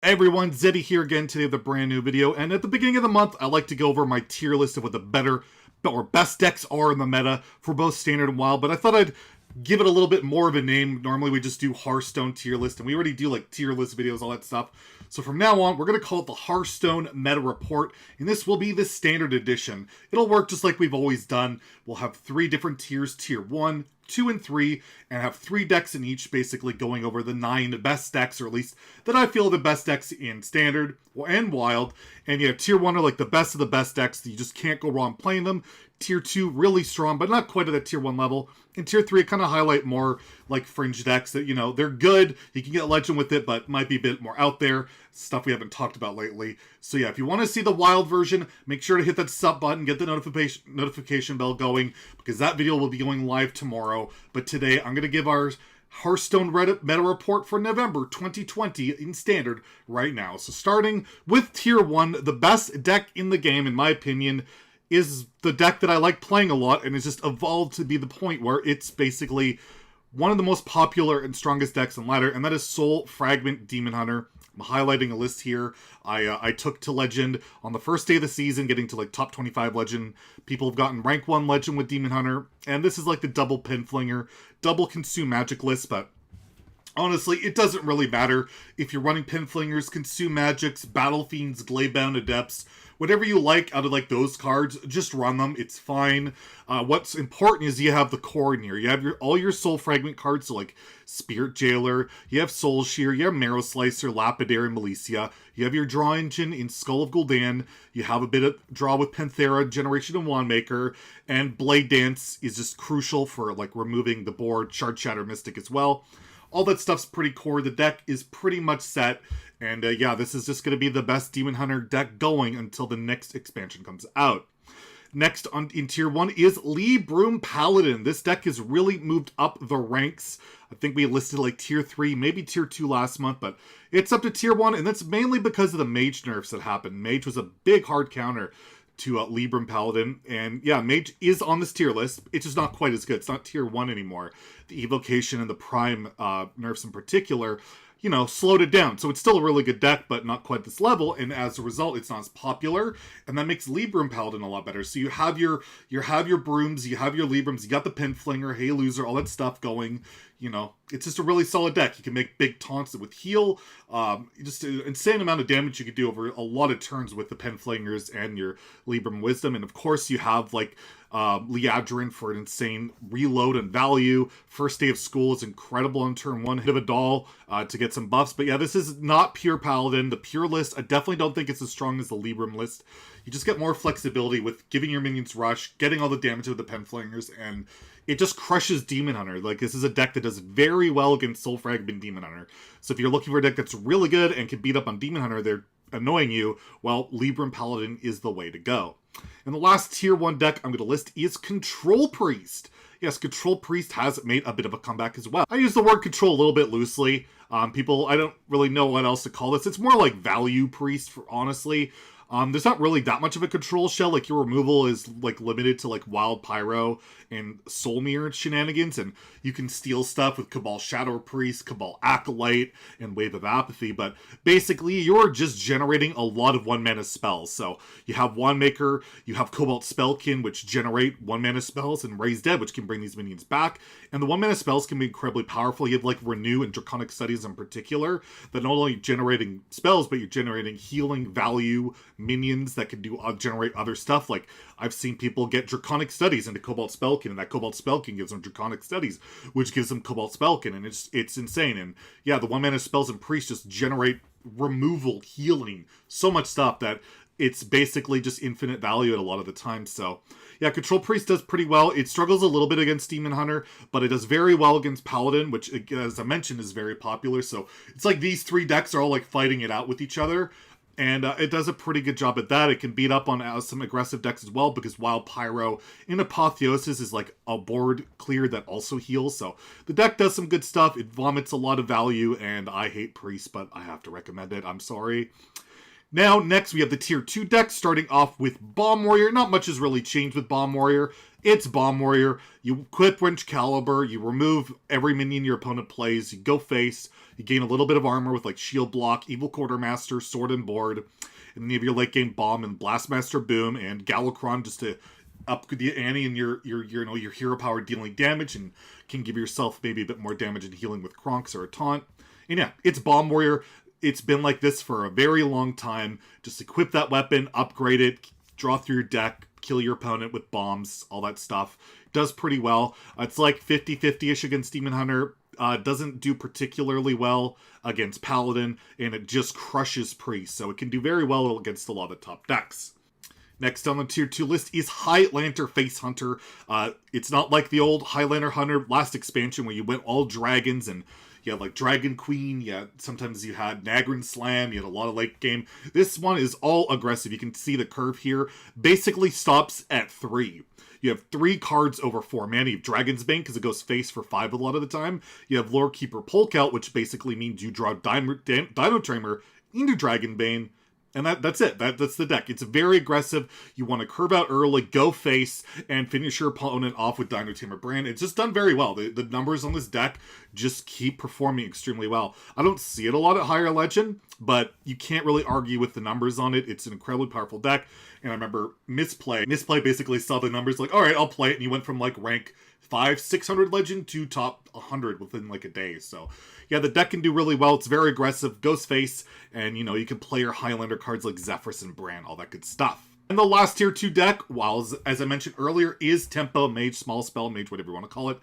Hey everyone, Zeddy here again today with a brand new video, and at the beginning of the month, I like to go over my tier list of what the better or best decks are in the meta for both Standard and Wild, but I thought I'd give it a little bit more of a name. Normally we just do Hearthstone tier list, and we already do like tier list videos, all that stuff. So from now on, we're going to call it the Hearthstone Meta Report, and this will be the Standard Edition. It'll work just like we've always done. We'll have 3 different tiers, Tier 1, 2, and 3, and have 3 decks in each, basically going over the 9 best decks, or at least that I feel are the best decks in Standard and Wild. And yeah, Tier 1 are like the best of the best decks. You just can't go wrong playing them. Tier 2, really strong, but not quite at that Tier 1 level. And Tier 3, kind of highlight more like fringe decks that, you know, they're good. You can get Legend with it, but might be a bit more out there. Stuff we haven't talked about lately. So yeah, if you want to see the Wild version, make sure to hit that sub button, get the notification bell going, because that video will be going live tomorrow. But today, I'm going to give our Hearthstone Reddit meta report for November 2020 in Standard right now. So starting with Tier 1, the best deck in the game, in my opinion, is the deck that I like playing a lot, and it's just evolved to be the point where it's basically one of the most popular and strongest decks in ladder, and that is Soul Fragment Demon Hunter. I'm highlighting a list here. I took to Legend on the first day of the season, getting to like top 25 Legend. People have gotten rank 1 Legend with Demon Hunter, and this is like the double Pinflinger, double Consume Magic list, but honestly, it doesn't really matter if you're running Pinflingers, Consume Magics, Battle Fiends, Glaybound Adepts, whatever you like out of like those cards, just run them. It's fine. What's important is you have the core in here. You have all your Soul Fragment cards, so like Spirit Jailer, you have Soul Shear, you have Marrow Slicer, Lapidary, Malicia, you have your draw engine in Skull of Gul'dan, you have a bit of draw with Panthera, Generation and Wandmaker, and Blade Dance is just crucial for like removing the board, Shard Shatter Mystic as well. All that stuff's pretty core. The deck is pretty much set. And yeah, this is just going to be the best Demon Hunter deck going until the next expansion comes out. Next in Tier 1 is Librum Paladin. This deck has really moved up the ranks. I think we listed like Tier 3, maybe Tier 2 last month, but it's up to Tier 1, and that's mainly because of the Mage nerfs that happened. Mage was a big hard counter to Librum Paladin, and yeah, Mage is on this tier list. It's just not quite as good. It's not Tier 1 anymore. The Evocation and the Prime nerfs in particular, you know, slowed it down. So it's still a really good deck, but not quite this level, and as a result, it's not as popular, and that makes Librum Paladin a lot better. So you have your Brooms, you have your Librums, you got the Pinflinger, Hey Loser, all that stuff going. You know, it's just a really solid deck. You can make big taunts with heal. Just an insane amount of damage you can do over a lot of turns with the Pinflingers and your Librum Wisdom. And of course, you have like Liadrin for an insane reload and value. First Day of School is incredible on turn 1. Hit of a Doll to get some buffs. But yeah, this is not pure Paladin. The pure list, I definitely don't think it's as strong as the Librum list. You just get more flexibility with giving your minions rush, getting all the damage with the Pinflingers, and it just crushes Demon Hunter. Like, this is a deck that does very well against Soul Fragment Demon Hunter. So if you're looking for a deck that's really good and can beat up on Demon Hunter, they're annoying you, well, Librum Paladin is the way to go. And the last Tier 1 deck I'm going to list is Control Priest. Yes, Control Priest has made a bit of a comeback as well. I use the word control a little bit loosely. People, I don't really know what else to call this. It's more like Value Priest, honestly. There's not really that much of a control shell. Like, your removal is like limited to like Wild Pyro and Soul Mirror shenanigans, and you can steal stuff with Cabal Shadow Priest, Cabal Acolyte, and Wave of Apathy, but basically you're just generating a lot of 1-mana spells. So you have Wandmaker, you have Cobalt Spellkin, which generate 1-mana spells, and Raise Dead, which can bring these minions back, and the 1-mana spells can be incredibly powerful. You have like Renew and Draconic Studies in particular, that not only generating spells, but you're generating healing value minions that can do generate other stuff. Like, I've seen people get Draconic Studies into Cobalt Spellkin, and that Cobalt Spellkin gives them Draconic Studies, which gives them Cobalt Spellkin, and it's insane. And yeah, the 1-mana spells and Priest just generate removal, healing, so much stuff that it's basically just infinite value at a lot of the time. So yeah, Control Priest does pretty well. It struggles a little bit against Demon Hunter, but it does very well against Paladin, which, as I mentioned, is very popular. So it's like these 3 decks are all like fighting it out with each other. And it does a pretty good job at that. It can beat up on some aggressive decks as well, because Wild Pyro in Apotheosis is like a board clear that also heals. So the deck does some good stuff. It vomits a lot of value, and I hate Priest, but I have to recommend it. I'm sorry. Now, next we have the Tier 2 deck, starting off with Bomb Warrior. Not much has really changed with Bomb Warrior. It's Bomb Warrior. You equip Wrench Caliber, you remove every minion your opponent plays, you go face, you gain a little bit of armor with like Shield Block, Evil Quartermaster, Sword and Board, and then you have your late game Bomb and Blastmaster Boom and Galakrond just to up the ante in your hero power dealing damage, and can give yourself maybe a bit more damage and healing with Kronks or a taunt. And yeah, it's Bomb Warrior. It's been like this for a very long time. Just equip that weapon, upgrade it, draw through your deck, kill your opponent with bombs, all that stuff. Does pretty well. It's like 50-50-ish against Demon Hunter. Doesn't do particularly well against Paladin, and it just crushes Priest, so it can do very well against a lot of the top decks. Next on the Tier 2 list is Highlander Face Hunter. It's not like the old Highlander Hunter last expansion where you went all dragons and you had like Dragon Queen, sometimes you had Nagrin Slam, you had a lot of late game. This one is all aggressive. You can see the curve here. Basically stops at 3. You have 3 cards over 4 mana. You have Dragon's Bane, because it goes face for 5 a lot of the time. You have Lore Keeper Polkout, which basically means you draw Dino Tamer into Dragonbane. And that's it. That's the deck. It's very aggressive. You want to curve out early, go face, and finish your opponent off with Dino Tamer Brand. It's just done very well. The numbers on this deck just keep performing extremely well. I don't see it a lot at higher legend, but you can't really argue with the numbers on it. It's an incredibly powerful deck. And I remember Misplay basically saw the numbers like, all right, I'll play it. And he went from like rank 500-600 legend to top 100 within like a day. So yeah, the deck can do really well. It's very aggressive, goes face, and you can play your Highlander cards like Zephrys and Bran, all that good stuff. And the last Tier 2 deck, while as I mentioned earlier, is Tempo Mage, Small Spell Mage, whatever you want to call it.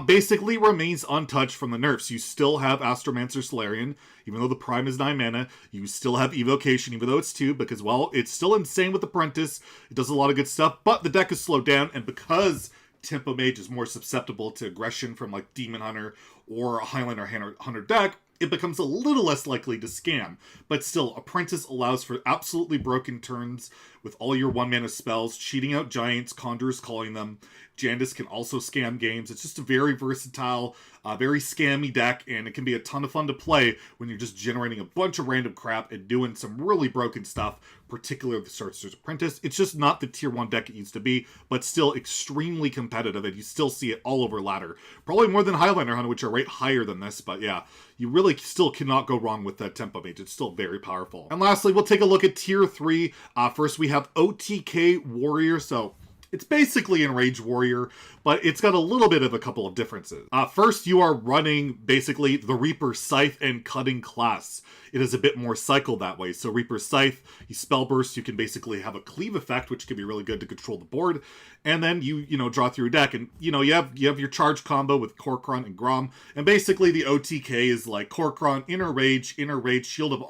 Basically remains untouched from the nerfs. You still have Astromancer Solarian, even though the Prime is 9 mana. You still have Evocation, even though it's 2, because, well, it's still insane with Apprentice. It does a lot of good stuff, but the deck is slowed down, and because Tempo Mage is more susceptible to aggression from like Demon Hunter or a Highlander Hunter deck, it becomes a little less likely to scam. But still, Apprentice allows for absolutely broken turns with all your 1-mana spells, cheating out giants, Conjurers calling them. Jandice can also scam games. It's just a very versatile, very scammy deck, and it can be a ton of fun to play when you're just generating a bunch of random crap and doing some really broken stuff, particularly with the Sorcerer's Apprentice. It's just not the Tier 1 deck it used to be, but still extremely competitive, and you still see it all over ladder. Probably more than Highlander Hunter, which are right higher than this, but yeah, you really still cannot go wrong with that Tempo Mage. It's still very powerful. And lastly, we'll take a look at Tier 3. First, we have OTK Warrior, so it's basically Enraged Warrior, but it's got a little bit of a couple of differences. First, you are running basically the Reaper Scythe and Cutting class. It is a bit more cycle that way. So Reaper Scythe, you spell burst, you can basically have a cleave effect, which can be really good to control the board. And then you draw through your deck, and you have your charge combo with Kor'kron and Grom. And basically the OTK is like Kor'kron, Inner Rage, Shield of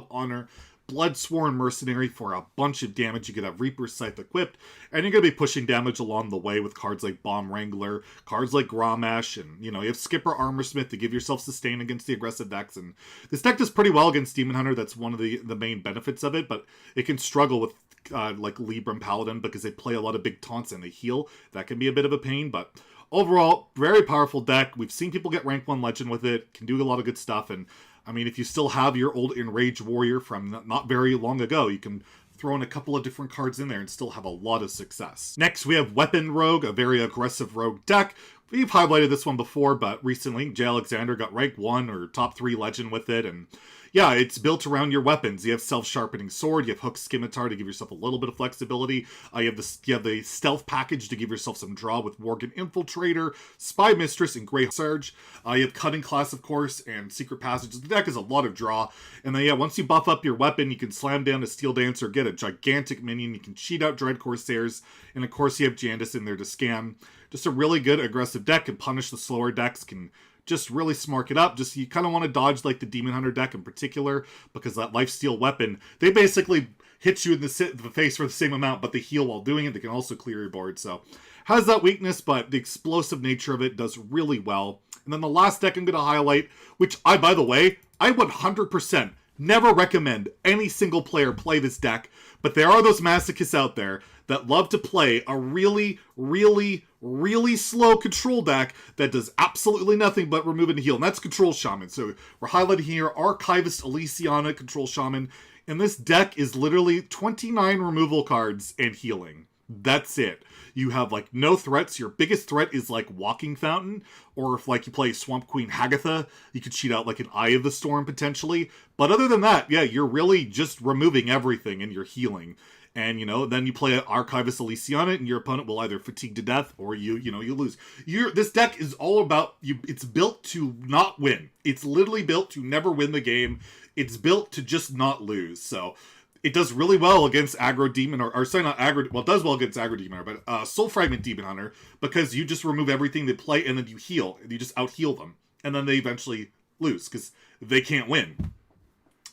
Honor, Bloodsworn Mercenary for a bunch of damage. You could have Reaper Scythe equipped, and you're going to be pushing damage along the way with cards like Bomb Wrangler, cards like Grommash, and you have Skipper Armorsmith to give yourself sustain against the aggressive decks. And this deck does pretty well against Demon Hunter. That's one of the main benefits of it, but it can struggle with like Libram Paladin because they play a lot of big taunts and they heal. That can be a bit of a pain, but overall, very powerful deck. We've seen people get rank 1 legend with it, can do a lot of good stuff, and I mean, if you still have your old Enraged Warrior from not very long ago, you can throw in a couple of different cards in there and still have a lot of success. Next, we have Weapon Rogue, a very aggressive rogue deck. We've highlighted this one before, but recently, Jay Alexander got rank 1 or top 3 legend with it, and yeah, it's built around your weapons. You have Self-Sharpening Sword, you have Hook Scimitar to give yourself a little bit of flexibility, you have the Stealth Package to give yourself some draw with Worgen Infiltrator, Spy Mistress, and Grey Sarge. You have Cutting class, of course, and Secret Passage. The deck is a lot of draw, and then yeah, once you buff up your weapon, you can slam down a Steel Dancer, get a gigantic minion, you can cheat out Dread Corsairs, and of course you have Jandice in there to scam. Just a really good aggressive deck, can punish the slower decks, can just really smart it up. Just you kind of want to dodge like the Demon Hunter deck in particular, because that Lifesteal weapon, they basically hit you in the face for the same amount, but they heal while doing it. They can also clear your board, so has that weakness, but the explosive nature of it does really well. And then the last deck I'm going to highlight, which by the way, I 100% never recommend any single player play this deck, but there are those masochists out there that love to play a really, really, really slow control deck that does absolutely nothing but remove and heal. And that's Control Shaman. So we're highlighting here Archivist Elysiana Control Shaman. And this deck is literally 29 removal cards and healing. That's it. You have like no threats. Your biggest threat is like Walking Fountain, or if like you play Swamp Queen Hagatha, you could cheat out like an Eye of the Storm potentially. But other than that, yeah, you're really just removing everything and you're healing. And, you know, then you play Archivist Elysiana and your opponent will either fatigue to death or you lose. This deck is all about you. It's built to not win. It's literally built to never win the game. It's built to just not lose. So it does really well against aggro demon or sorry, not aggro. Well, it does well against aggro demon hunter, but Soul Fragment Demon Hunter, because you just remove everything they play and then you heal. And you just out heal them, and then they eventually lose because they can't win.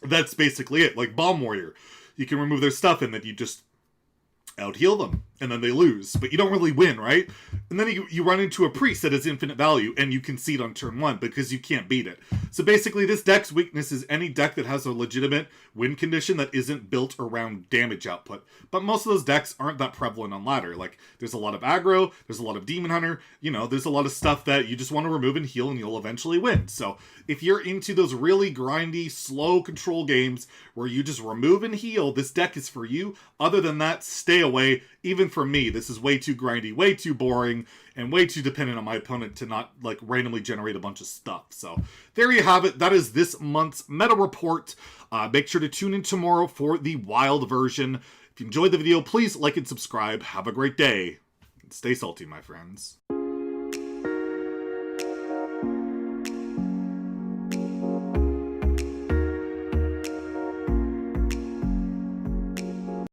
That's basically it. Like Bomb Warrior, you can remove their stuff and then you just out heal them, and then they lose, but you don't really win, right? And then you run into a priest that has infinite value, and you concede on turn 1 because you can't beat it. So basically, this deck's weakness is any deck that has a legitimate win condition that isn't built around damage output. But most of those decks aren't that prevalent on ladder. Like, there's a lot of aggro, there's a lot of Demon Hunter, you know, there's a lot of stuff that you just want to remove and heal, and you'll eventually win. So if you're into those really grindy, slow control games where you just remove and heal, this deck is for you. Other than that, stay away. Even for me, this is way too grindy, way too boring, and way too dependent on my opponent to not like randomly generate a bunch of stuff. So there you have it. That is this month's meta report. Make sure to tune in tomorrow for the wild version. If you enjoyed the video, please like and subscribe. Have a great day. Stay salty, my friends.